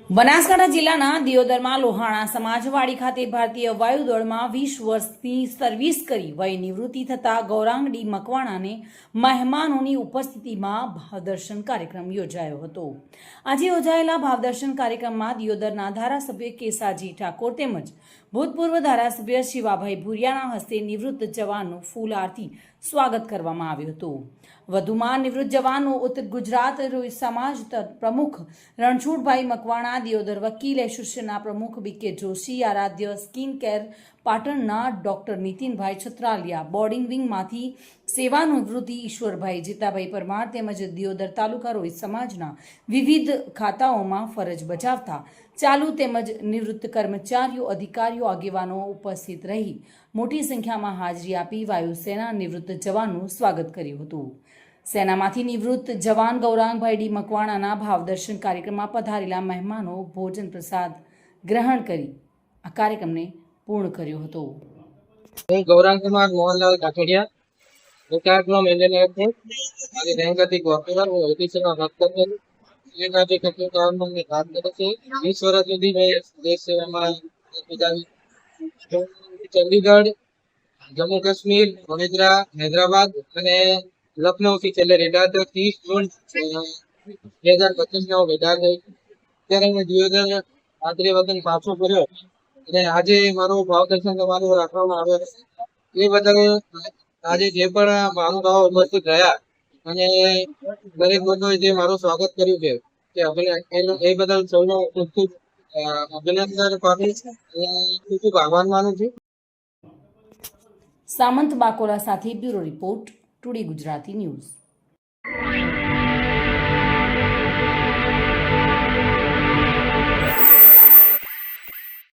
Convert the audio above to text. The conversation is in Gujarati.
બનાસકાંઠા જિલ્લાના દિયોદરમાં લોહાણા સમાજવાડી ખાતે ભારતીય વાયુદળમાં 20 વર્ષની સર્વિસ કરી વય નિવૃત્તિ થતા ગૌરાંગ ડી મકવાણાને મહેમાનોની ઉપસ્થિતિમાં ભાવદર્શન કાર્યક્રમ યોજાયો હતો। આજે યોજાયેલા ભાવદર્શન કાર્યક્રમમાં દિયોદરના ધારાસભ્ય કેસાજી ઠાકોર તેમજ ભૂતપૂર્વ ધારાસભ્ય શિવાભાઈ ભુરિયાના હસ્તે નિવૃત્ત જવાનનું ફૂલહારથી સ્વાગત કરવામાં આવ્યું હતું। વધુમાં નિવૃત્ત જવાનો ઉત્તર ગુજરાત રોહિત સમાજ પ્રમુખ રણછોડભાઈ મકવાણા, દિયોદર વકીલ એસોસિએશનના પ્રમુખ બીકે જોશી, આરાધ્ય સ્કિન કેર પાટણના ડોક્ટર નીતિનભાઈ છત્રાલિયા, બોર્ડિંગ વિંગમાંથી સેવાનિવૃત્તિ ઈશ્વરભાઈ જીતાભાઈ પરમાર તેમજ દિયોદર તાલુકા રોહિત સમાજના વિવિધ ખાતાઓમાં ફરજ બજાવતા ચાલુ તેમજ નિવૃત્ત કર્મચારીઓ, અધિકારીઓ, આગેવાનો ઉપસ્થિત રહી મોટી સંખ્યામાં હાજરી આપી વાયુસેના નિવૃત્ત જવાનનું સ્વાગત કર્યું હતું। સેનામાંથી નિવૃત્ત જવાન ગૌરાંગભાઈ ડી મકવાણાના ભાવદર્શન કાર્યક્રમમાં પધારેલા મહેમાનો ભોજન પ્રસાદ ગ્રહણ કરી આ કાર્યક્રમને પૂર્ણ કર્યો હતો। હું ગૌરાંગ કુમાર મોહનલાલ કાકડિયા, કાર્યક્રમ એન્જિનિયર છું। મારી રેન્ક હતી કોર્પોરલ। હું ઓફિસરમાં વાત કરું છું। એ માટે કેટલું કામમાં મેં કામ કર્યું છે। 20 વર્ષ સુધી મેં દેશ સેવામાં ચંદીગઢ, જમ્મુ કાશ્મીર, વડોદરા, હૈદરાબાદ અને લખનઉ થી છેલ્લે રિટાયર થયો। 30 જૂન 2025 હું રિટાયર થયો। ત્યારે મેં દિયોદર આદરી વતન પાછો ફર્યો અને આજે મારો ભાવદર્શન તમારું રાખવામાં આવ્યો છે। એ બદલ આજે જે પણ મહાનુભાવો ઉપસ્થિત રહ્યા અને દરેક લોકોએ જે મારું સ્વાગત કર્યું છે એ બદલ સૌનો ખૂબ ખૂબ અભિનંદન પામીશ અને ખૂબ ખૂબ આભાર માનું છું। સામંત બાકોલા સાથે bureau report, today Gujarati news.